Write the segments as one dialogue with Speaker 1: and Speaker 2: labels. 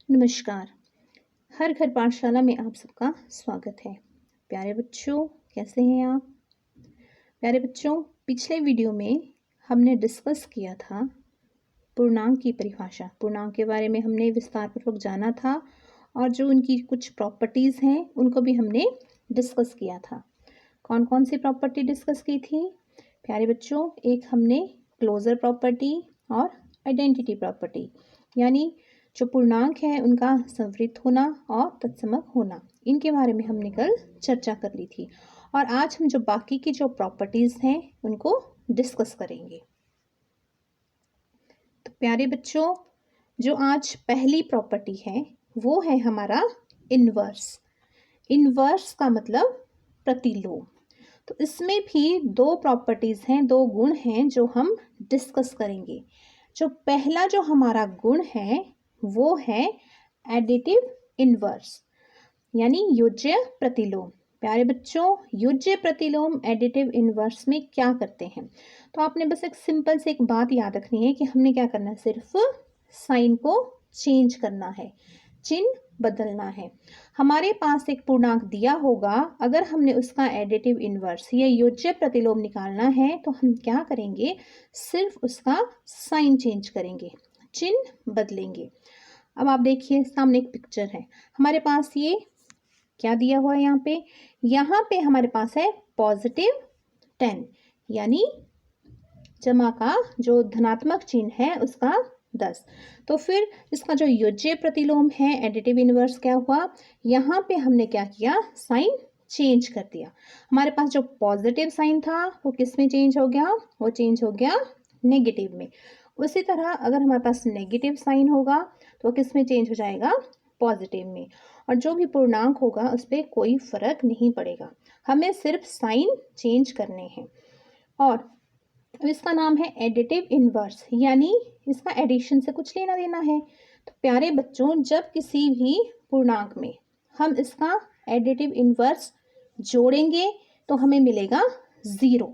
Speaker 1: नमस्कार। हर घर पाठशाला में आप सबका स्वागत है। प्यारे बच्चों, कैसे हैं आप? प्यारे बच्चों, पिछले वीडियो में हमने डिस्कस किया था पूर्णांक की परिभाषा। पूर्णांक के बारे में हमने विस्तारपूर्वक जाना था और जो उनकी कुछ प्रॉपर्टीज़ हैं उनको भी हमने डिस्कस किया था। कौन कौन सी प्रॉपर्टी डिस्कस की थी प्यारे बच्चों? एक हमने क्लोजर प्रॉपर्टी और आइडेंटिटी प्रॉपर्टी, यानी जो पूर्णांक है उनका संवृत्त होना और तत्समक होना, इनके बारे में हमने कल चर्चा कर ली थी। और आज हम जो बाकी की जो प्रॉपर्टीज़ हैं उनको डिस्कस करेंगे। तो प्यारे बच्चों, जो आज पहली प्रॉपर्टी है वो है हमारा इन्वर्स। इन्वर्स का मतलब प्रतिलोम। तो इसमें भी दो प्रॉपर्टीज़ हैं, दो गुण हैं जो हम डिस्कस करेंगे। जो पहला जो हमारा गुण है वो है एडिटिव इन्वर्स, यानी योज्य प्रतिलोम। प्यारे बच्चों, योज्य प्रतिलोम एडिटिव इन्वर्स में क्या करते हैं? तो आपने बस एक सिंपल से एक बात याद रखनी है कि हमने क्या करना है, सिर्फ साइन को चेंज करना है, चिन्ह बदलना है। हमारे पास एक पूर्णांक दिया होगा, अगर हमने उसका एडिटिव इन्वर्स या योज्य प्रतिलोम निकालना है तो हम क्या करेंगे, सिर्फ उसका साइन चेंज करेंगे, चिन्ह बदलेंगे। अब आप देखिए, सामने एक पिक्चर है, हमारे पास ये क्या दिया हुआ है यहाँ पे हमारे पास है +10, यानी जमा का जो धनात्मक चिन्ह है उसका 10। तो फिर इसका जो योज्य प्रतिलोम है एडिटिव इन्वर्स क्या हुआ, यहाँ पे हमने क्या किया, साइन चेंज कर दिया। हमारे पास जो पॉजिटिव साइन था वो किस में चेंज हो गया, वो चेंज हो गया नेगेटिव में। उसी तरह अगर हमारे पास नेगेटिव साइन होगा तो किस में चेंज हो जाएगा, पॉजिटिव में। और जो भी पूर्णांक होगा उस पर कोई फर्क नहीं पड़ेगा, हमें सिर्फ साइन चेंज करने हैं। और इसका नाम है एडिटिव इन्वर्स, यानी इसका एडिशन से कुछ लेना देना है। तो प्यारे बच्चों, जब किसी भी पूर्णांक में हम इसका एडिटिव इन्वर्स जोड़ेंगे तो हमें मिलेगा 0।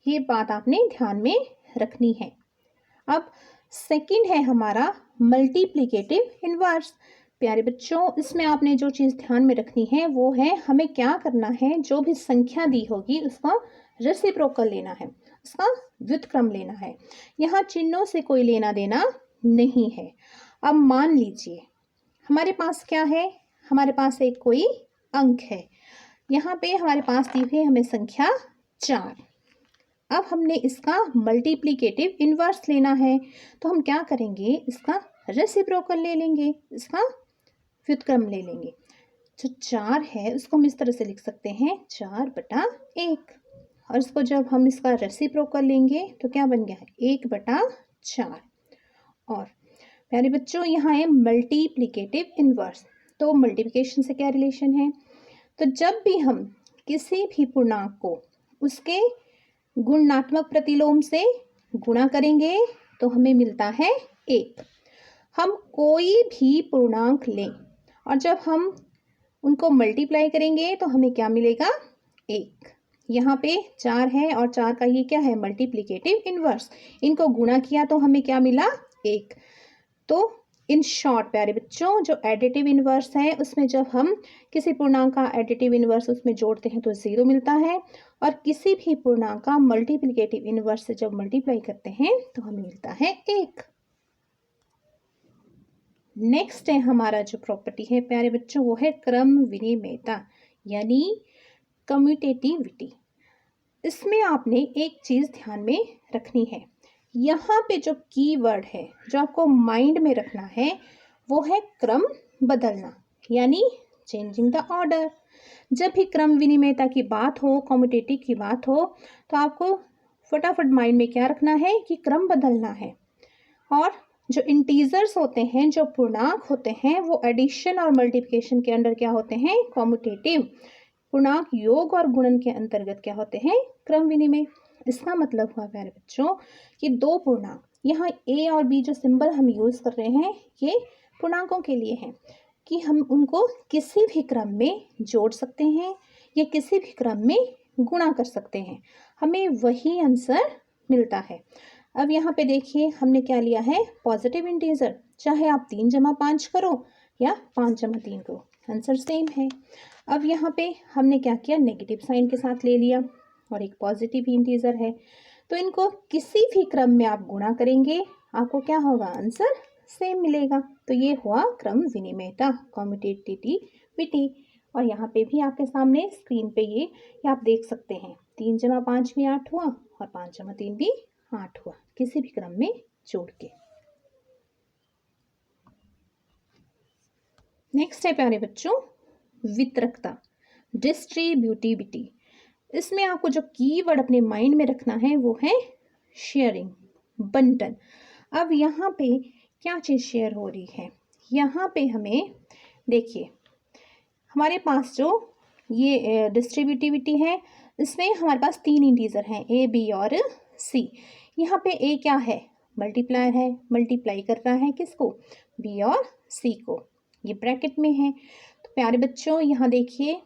Speaker 1: ये बात आपने ध्यान में रखनी है। अब सेकंड है हमारा मल्टीप्लिकेटिव इन्वर्स। प्यारे बच्चों, इसमें आपने जो चीज़ ध्यान में रखनी है वो है, हमें क्या करना है, जो भी संख्या दी होगी उसका रेसिप्रोकल लेना है, उसका व्युत्क्रम लेना है। यहाँ चिन्हों से कोई लेना देना नहीं है। अब मान लीजिए हमारे पास क्या है, हमारे पास एक कोई अंक है, यहाँ पे हमारे पास दी हुई है हमें संख्या 4। अब हमने इसका मल्टीप्लिकेटिव इन्वर्स लेना है, तो हम क्या करेंगे, इसका रेसिप्रोकल ले लेंगे, इसका व्युत्क्रम ले लेंगे। जो 4 है उसको हम इस तरह से लिख सकते हैं 4/1, और इसको जब हम इसका रेसिप्रोकल लेंगे तो क्या बन गया है, 1/4। और प्यारे बच्चों, यहाँ है मल्टीप्लिकेटिव इन्वर्स। तो मल्टीप्लिकेशन से क्या रिलेशन है, तो जब भी हम किसी भी पूर्णांक को उसके गुणात्मक प्रतिलोम से गुणा करेंगे तो हमें मिलता है 1। हम कोई भी पूर्णांक लें और जब हम उनको मल्टीप्लाई करेंगे तो हमें क्या मिलेगा, 1। यहाँ पे 4 है और 4 का ये क्या है, मल्टीप्लिकेटिव इन्वर्स। इनको गुणा किया तो हमें क्या मिला, 1। तो इन शॉर्ट प्यारे बच्चों, जो एडिटिव इन्वर्स है उसमें जब हम किसी पूर्णांक का एडिटिव इन्वर्स उसमें जोड़ते हैं तो 0 मिलता है, और किसी भी पूर्णांक का मल्टीप्लिकेटिव इन्वर्स से जब मल्टीप्लाई करते हैं तो हमें मिलता है 1। नेक्स्ट है हमारा जो प्रॉपर्टी है प्यारे बच्चों, वो है क्रम विनिमेयता, यानी कम्यूटेटिविटी। इसमें आपने एक चीज़ ध्यान में रखनी है, यहाँ पे जो कीवर्ड है जो आपको माइंड में रखना है वो है क्रम बदलना, यानी चेंजिंग द ऑर्डर। जब भी क्रम विनिमेयता की बात हो, कम्यूटेटिव की बात हो, तो आपको फटाफट माइंड में क्या रखना है कि क्रम बदलना है। और जो इंटीजर्स होते हैं, जो पूर्णांक होते हैं, वो एडिशन और मल्टीप्लिकेशन के अंडर क्या होते हैं, कम्यूटेटिव। पूर्णांक योग और गुणन के अंतर्गत क्या होते हैं, क्रम विनिमय। इसका मतलब हुआ प्यारे बच्चों कि दो पूर्णांक, यहाँ ए और बी जो सिंबल हम यूज़ कर रहे हैं ये पूर्णांकों के लिए हैं कि हम उनको किसी भी क्रम में जोड़ सकते हैं या किसी भी क्रम में गुणा कर सकते हैं, हमें वही आंसर मिलता है। अब यहाँ पे देखिए हमने क्या लिया है, पॉजिटिव इंटीजर, चाहे आप 3 जमा 5 करो या 5 जमा 3 करो, आंसर सेम है। अब यहाँ पे हमने क्या किया, नेगेटिव साइन के साथ ले लिया और एक पॉजिटिव इंटीजर है, तो इनको किसी भी क्रम में आप गुणा करेंगे आपको क्या होगा, आंसर सेम मिलेगा। तो ये हुआ क्रम विनिमेयता, कम्यूटेटिविटी। और यहाँ पे भी आपके सामने स्क्रीन पे ये आप देख सकते हैं, 3 जमा 5 भी 8 हुआ और 5 जमा 3 भी 8 हुआ, किसी भी क्रम में जोड़ के। नेक्स्ट है प्यारे बच्चों, वितरकता, डिस्ट्रीब्यूटिविटी। इसमें आपको जो कीवर्ड अपने माइंड में रखना है वो है शेयरिंग, बंटन। अब यहाँ पे क्या चीज़ शेयर हो रही है, यहाँ पे हमें देखिए हमारे पास जो ये डिस्ट्रीब्यूटिविटी है, इसमें हमारे पास 3 इंटीजर हैं, ए, बी और सी। यहाँ पे ए क्या है, मल्टीप्लायर है, मल्टीप्लाई कर रहा है किसको, बी और सी को, ये ब्रैकेट में है। तो प्यारे बच्चों यहाँ देखिए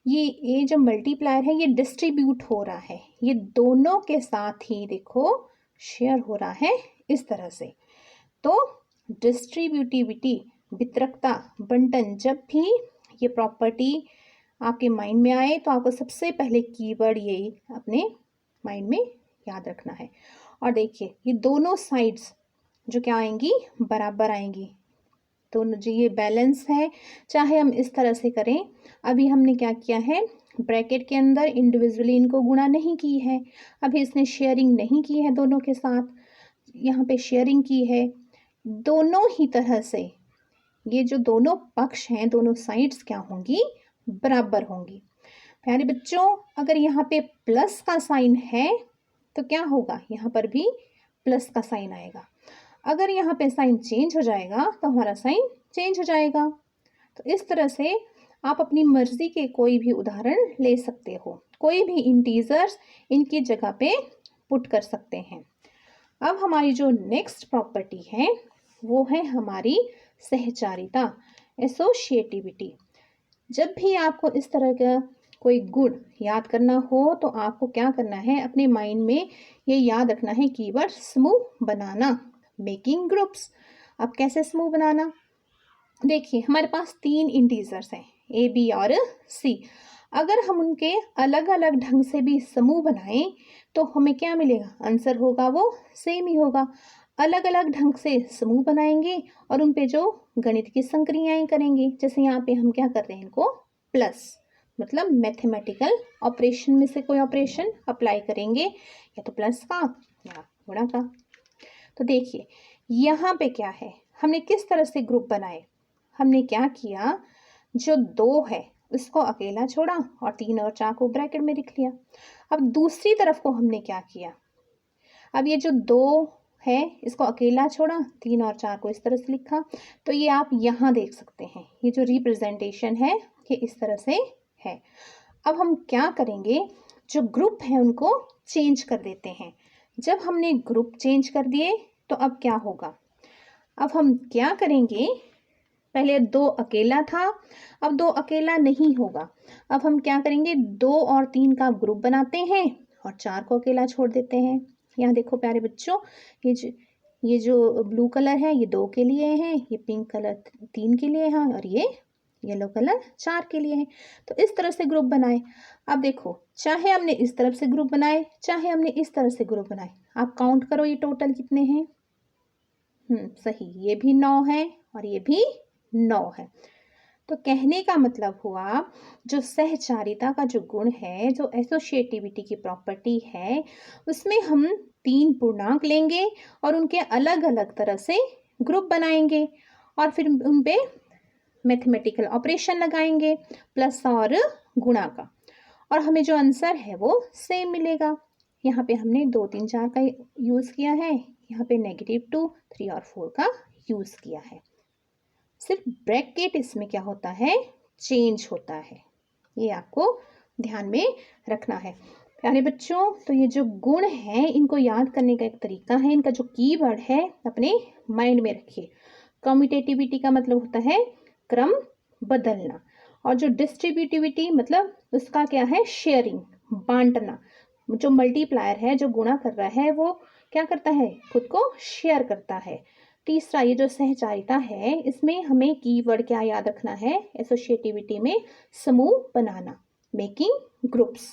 Speaker 1: ये जो मल्टीप्लायर है ये डिस्ट्रीब्यूट हो रहा है, ये दोनों के साथ ही देखो शेयर हो रहा है इस तरह से। तो डिस्ट्रीब्यूटिविटी, वितरकता, बंटन, जब भी ये प्रॉपर्टी आपके माइंड में आए तो आपको सबसे पहले कीवर्ड यही अपने माइंड में याद रखना है। और देखिए ये दोनों साइड्स जो क्या आएंगी, बराबर आएंगी, तो जो ये बैलेंस है, चाहे हम इस तरह से करें, अभी हमने क्या किया है, ब्रैकेट के अंदर इंडिविजुअली इनको गुणा नहीं की है, अभी इसने शेयरिंग नहीं की है दोनों के साथ, यहाँ पे शेयरिंग की है। दोनों ही तरह से ये जो दोनों पक्ष हैं, दोनों साइड्स क्या होंगी, बराबर होंगी। प्यारे बच्चों अगर यहाँ पे प्लस का साइन है तो क्या होगा, यहाँ पर भी प्लस का साइन आएगा। अगर यहाँ पे साइन चेंज हो जाएगा तो हमारा साइन चेंज हो जाएगा। तो इस तरह से आप अपनी मर्जी के कोई भी उदाहरण ले सकते हो, कोई भी इंटीजर्स इनकी जगह पे पुट कर सकते हैं। अब हमारी जो नेक्स्ट प्रॉपर्टी है वो है हमारी सहचारिता, एसोशिएटिविटी। जब भी आपको इस तरह का कोई गुण याद करना हो तो आपको क्या करना है, अपने माइंड में ये याद रखना है कीवर्ड समूह बनाना, मेकिंग ग्रुप्स। अब कैसे समूह बनाना, देखिए हमारे पास 3 इंटीजर्स हैं, ए, बी और सी। अगर हम उनके अलग अलग ढंग से भी समूह बनाएं तो हमें क्या मिलेगा, आंसर होगा वो सेम ही होगा। अलग अलग ढंग से समूह बनाएंगे और उन पे जो गणित की संक्रियाएं करेंगे, जैसे यहाँ पे हम क्या कर रहे हैं, इनको प्लस मतलब मैथमेटिकल ऑपरेशन में से कोई ऑपरेशन अप्लाई करेंगे, या तो प्लस का या गुणा का। तो देखिए यहाँ पे क्या है, हमने किस तरह से ग्रुप बनाए, हमने क्या किया, जो 2 है उसको अकेला छोड़ा और 3 और 4 को ब्रैकेट में लिख लिया। अब दूसरी तरफ को हमने क्या किया, अब ये जो 2 है इसको अकेला छोड़ा, 3 और 4 को इस तरह से लिखा। तो ये आप यहाँ देख सकते हैं, ये जो रिप्रेजेंटेशन है ये इस तरह से है। अब हम क्या करेंगे, जो ग्रुप है उनको चेंज कर देते हैं। जब हमने ग्रुप चेंज कर दिए तो अब क्या होगा, अब हम क्या करेंगे, पहले 2 अकेला था, अब 2 अकेला नहीं होगा। अब हम क्या करेंगे, 2 और 3 का ग्रुप बनाते हैं और 4 को अकेला छोड़ देते हैं। यहाँ देखो प्यारे बच्चों, ये जो ब्लू कलर है ये 2 के लिए है, ये पिंक कलर 3 के लिए है और ये येलो कलर 4 के लिए है। तो इस तरह से ग्रुप बनाए। अब देखो चाहे हमने इस तरफ से ग्रुप बनाए चाहे हमने इस तरह से ग्रुप बनाए, आप काउंट करो ये टोटल कितने हैं। सही, ये भी 9 है और ये भी 9 है। तो कहने का मतलब हुआ जो सहचारिता का जो गुण है, जो एसोशिएटिविटी की प्रॉपर्टी है, उसमें हम 3 पूर्णांक लेंगे और उनके अलग अलग तरह से ग्रुप बनाएंगे और फिर उन पे मैथमेटिकल ऑपरेशन लगाएंगे प्लस और गुणा का, और हमें जो आंसर है वो सेम मिलेगा। यहाँ पे हमने 2, 3, 4 का यूज़ किया है, यहाँ पे -2, 3 और 4 का यूज़ किया है। सिर्फ ब्रैकेट इसमें क्या होता है, चेंज होता है, ये आपको ध्यान में रखना है प्यारे बच्चों। तो ये जो गुण है इनको याद करने का एक तरीका है, इनका जो कीवर्ड है अपने माइंड में रखिए। कम्यूटेटिविटी का मतलब होता है क्रम बदलना, और जो डिस्ट्रीब्यूटिविटी मतलब उसका क्या है, शेयरिंग, बांटना। जो मल्टीप्लायर है, जो गुणा कर रहा है, वो क्या करता है, खुद को शेयर करता है। तीसरा ये जो सहचारिता है, इसमें हमें कीवर्ड क्या याद रखना है एसोसिएटिविटी में, समूह बनाना, मेकिंग ग्रुप्स।